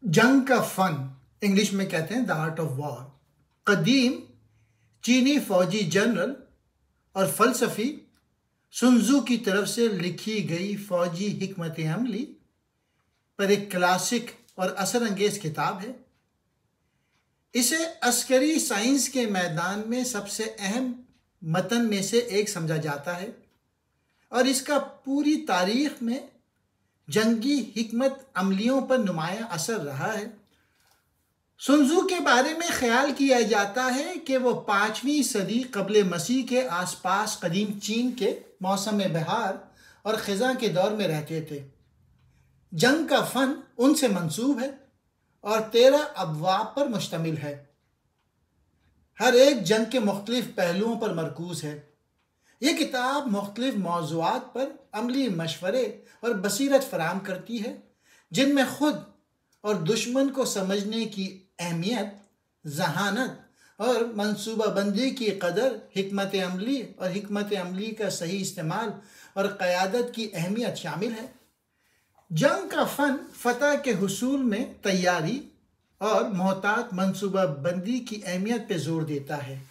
जंग का fun English में कहते हैं द आर्ट ऑफ वॉर। कदीम चीनी फौजी जनरल और फलसफी सुन त्जू की तरफ से लिखी गई फौजी हिकमत अमली पर एक क्लासिक और असर अंगेज किताब है। इसे अस्करी साइंस के मैदान में सबसे अहम मतन में से एक समझा जाता है और इसका पूरी तारीख में जंगी हिकमत अमलियों पर नुमायां असर रहा है। सुन त्जू के बारे में ख्याल किया जाता है कि वो 5वीं सदी कब्ल मसीह के आसपास कदीम चीन के मौसम बहार और ख़िज़ा के दौर में रहते थे। जंग का फ़न उनसे मंसूब है और 13 अबवाब पर मुश्तमिल है। हर एक जंग के मुख्तलिफ पहलुओं पर मरकूज़ है। ये किताब मुख्तलिफ मौज़ूआत पर अमली मशवरे और बसीरत फराम करती है, जिनमें खुद और दुश्मन को समझने की अहमियत, जहानत और मनसूबाबंदी की कदर, हिकमत अमली और हिकमत अमली का सही इस्तेमाल और क़यादत की अहमियत शामिल है। जंग का फ़न फ़तह के हुसूल में तैयारी और मोहतात मनसूबाबंदी की अहमियत पर जोर देता है।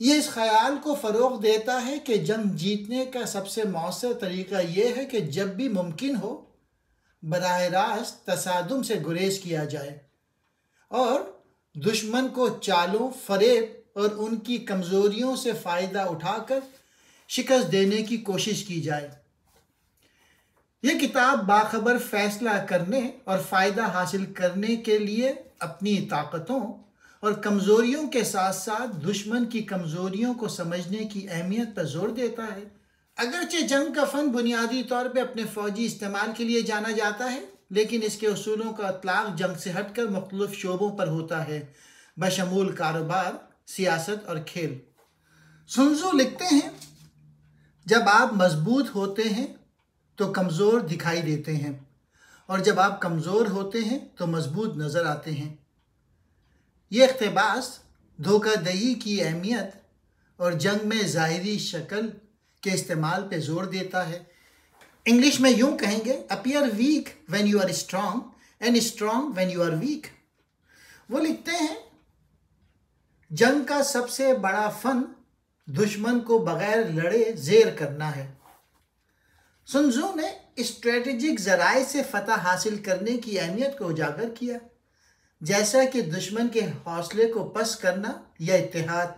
ये इस ख्याल को फ़रोग़ देता है कि जंग जीतने का सबसे मौसर तरीक़ा यह है कि जब भी मुमकिन हो बराह रास्त तसादुम से गुरेज किया जाए और दुश्मन को चालों, फ़रेब और उनकी कमज़ोरियों से फ़ायदा उठाकर शिकस्त देने की कोशिश की जाए। यह किताब बाखबर फ़ैसला करने और फ़ायदा हासिल करने के लिए अपनी ताकतों और कमज़ोरियों के साथ साथ दुश्मन की कमज़ोरियों को समझने की अहमियत पर जोर देता है। अगरचे जंग का फ़न बुनियादी तौर पर अपने फ़ौजी इस्तेमाल के लिए जाना जाता है, लेकिन इसके उसूलों का इतलाक़ जंग से हटकर मुख्तलिफ शोबों पर होता है, बशमूल कारोबार, सियासत और खेल। सुन त्जू लिखते हैं, जब आप मजबूत होते हैं तो कमज़ोर दिखाई देते हैं और जब आप कमज़ोर होते हैं तो मजबूत नज़र आते हैं। ये इक़्तिबास धोखादही की अहमियत और जंग में ज़ाहिरी शक्ल के इस्तेमाल पे जोर देता है। इंग्लिश में यूँ कहेंगे, appear weak when you are strong and strong when you are weak. वो लिखते हैं, जंग का सबसे बड़ा फ़न दुश्मन को बग़ैर लड़े ज़ेर करना है। सुन त्जू ने स्ट्रेटजिक ज़राए से फ़तह हासिल करने की अहमियत को उजागर किया, जैसा कि दुश्मन के हौसले को पस्त करना या इत्तेहाद,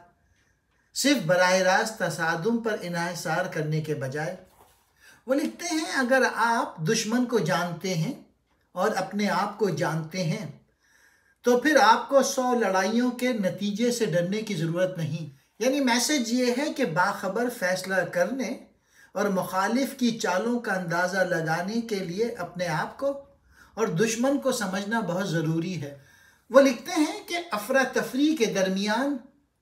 सिर्फ बराह रास्त तसादुम पर इन्हिसार करने के बजाय। वो लिखते हैं, अगर आप दुश्मन को जानते हैं और अपने आप को जानते हैं तो फिर आपको 100 लड़ाइयों के नतीजे से डरने की ज़रूरत नहीं। यानी मैसेज ये है कि बाखबर फ़ैसला करने और मुखालिफ की चालों का अंदाज़ा लगाने के लिए अपने आप को और दुश्मन को समझना बहुत ज़रूरी है। वो लिखते हैं कि अफरा तफरी के दरमियान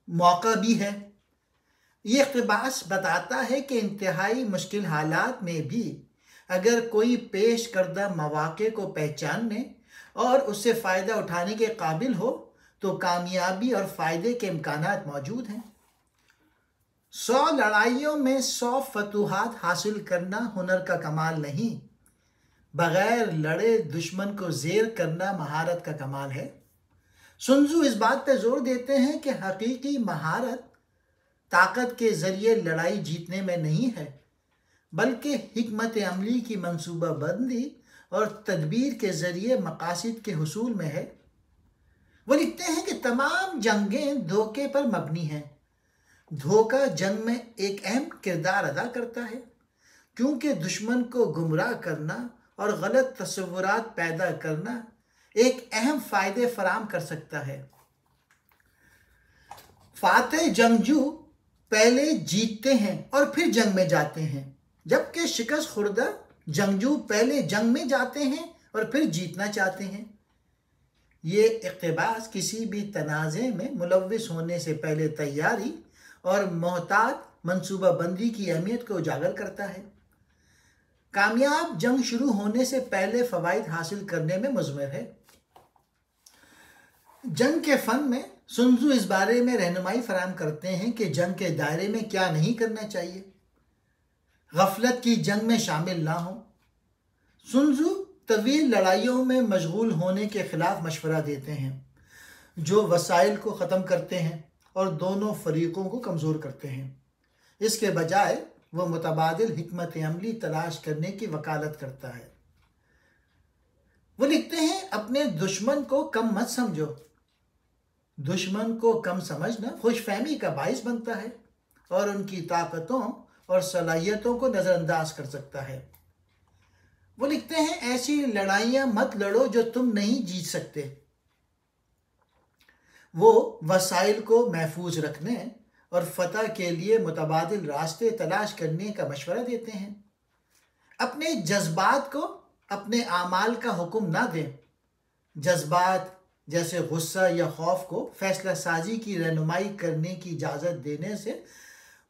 मौका भी है। ये इक़्तिबास बताता है कि इंतहाई मुश्किल हालात में भी अगर कोई पेश करदा मौक़े को पहचानने और उससे फ़ायदा उठाने के काबिल हो तो कामयाबी और फ़ायदे के इम्कानात मौजूद हैं। 100 लड़ाइयों में 100 फतूहात हासिल करना हुनर का कमाल नहीं, बग़ैर लड़े दुश्मन को ज़ेर करना महारत का कमाल है। सुन त्जू इस बात पर जोर देते हैं कि हकीकी महारत ताकत के ज़रिए लड़ाई जीतने में नहीं है, बल्कि हिकमत अमली की मनसूबाबंदी और तदबीर के ज़रिए मकासिद के हुसूल में है। वो लिखते हैं कि तमाम जंगें धोखे पर मबनी हैं। धोखा जंग में एक अहम किरदार अदा करता है, क्योंकि दुश्मन को गुमराह करना और गलत तस्वुरात पैदा करना एक अहम फ़ायदे फराम कर सकता है। फातेह जंगजू पहले जीतते हैं और फिर जंग में जाते हैं, जबकि शिकस्त खुर्दा जंगजू पहले जंग में जाते हैं और फिर जीतना चाहते हैं। ये इक़्तिबास किसी भी तनाज़े में मुलव्विस होने से पहले तैयारी और मोहतात मनसूबाबंदी की अहमियत को उजागर करता है। कामयाब जंग शुरू होने से पहले फ़वाइद हासिल करने में मुज़म्मिर है। जंग के फ़न में सुन त्जू इस बारे में रहनुमाई फराम करते हैं कि जंग के दायरे में क्या नहीं करना चाहिए, गफलत की जंग में शामिल ना हो। सुन त्जू तवील लड़ाइयों में मशगूल होने के खिलाफ मशवरा देते हैं जो वसाइल को ख़त्म करते हैं और दोनों फरीकों को कमज़ोर करते हैं। इसके बजाय वह मुतबादिल हिकमत अमली तलाश करने की वकालत करता है। वो लिखते हैं, अपने दुश्मन को कम मत समझो। दुश्मन को कम समझना खुशफहमी का बाइस बनता है और उनकी ताकतों और सलाहियतों को नज़रअंदाज कर सकता है। वो लिखते हैं, ऐसी लड़ाइयाँ मत लड़ो जो तुम नहीं जीत सकते। वो वसाइल को महफूज रखने और फतह के लिए मुतबादिल रास्ते तलाश करने का मशवरा देते हैं। अपने जज्बात को अपने आमाल का हुक्म ना दें। जज्बात जैसे गुस्सा या खौफ को फैसला साजी की रहनुमाई करने की इजाज़त देने से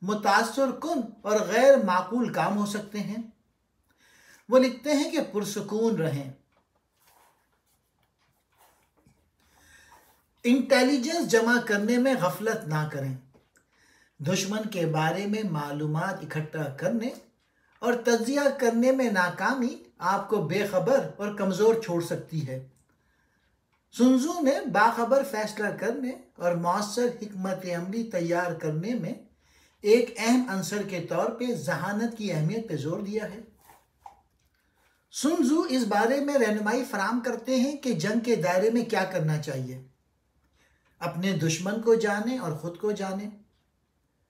मुतासर कुन और गैर माकूल काम हो सकते हैं। वो लिखते हैं कि पुरसुकून रहें। इंटेलिजेंस जमा करने में गफलत ना करें। दुश्मन के बारे में मालूमात इकट्ठा करने और तज्जिया करने में नाकामी आपको बेखबर और कमज़ोर छोड़ सकती है। सुनजू ने बाखबर फैसला करने और मौसर हिकमत अमली तैयार करने में एक अहम अंसर के तौर पे जहानत की अहमियत पे जोर दिया है। सुनजू इस बारे में रहनुमाई फराम करते हैं कि जंग के दायरे में क्या करना चाहिए। अपने दुश्मन को जाने और ख़ुद को जाने।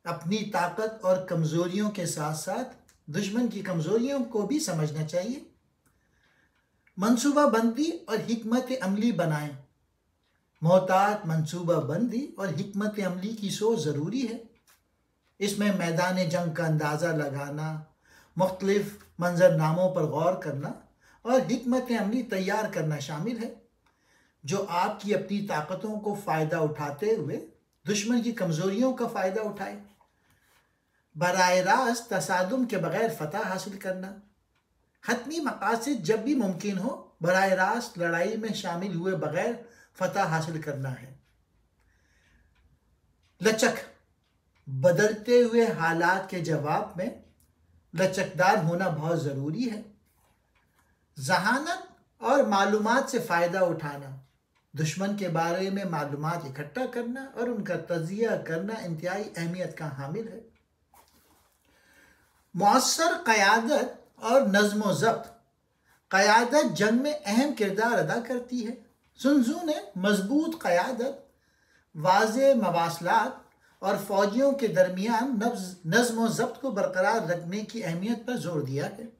अपनी ताकत और कमज़ोरियों के साथ साथ दुश्मन की कमज़ोरियों को भी समझना चाहिए। मंसूबा बंदी और हिकमत अमली बनाएं। मोहतात मंसूबा बंदी और हिकमत अमली की सोच ज़रूरी है। इसमें मैदान जंग का अंदाज़ा लगाना, मुख्तलिफ मंजरनामों पर गौर करना और हिकमत अमली तैयार करना शामिल है जो आपकी अपनी ताकतों को फ़ायदा उठाते हुए दुश्मन की कमज़ोरियों का फ़ायदा उठाए। बराह रास्त तसादुम के बगैर फतह हासिल करना। हतमी मकासद जब भी मुमकिन हो बराह रास्त लड़ाई में शामिल हुए बगैर फतह हासिल करना है। लचक, बदलते हुए हालात के जवाब में लचकदार होना बहुत ज़रूरी है। जहानत और मालूमात से फ़ायदा उठाना, दुश्मन के बारे में मालूमात इकट्ठा करना और उनका तज़किया करना इंतहाई अहमियत का हामिल है। मौसर क़यादत और नज़्म ज़ब्त। क़यादत जंग में अहम किरदार अदा करती है। सुनजू ने मजबूत क़यादत, वाज़े मवासलात और फ़ौजियों के दरमियान नज़्म ज़ब्त को बरकरार रखने की अहमियत पर जोर दिया है।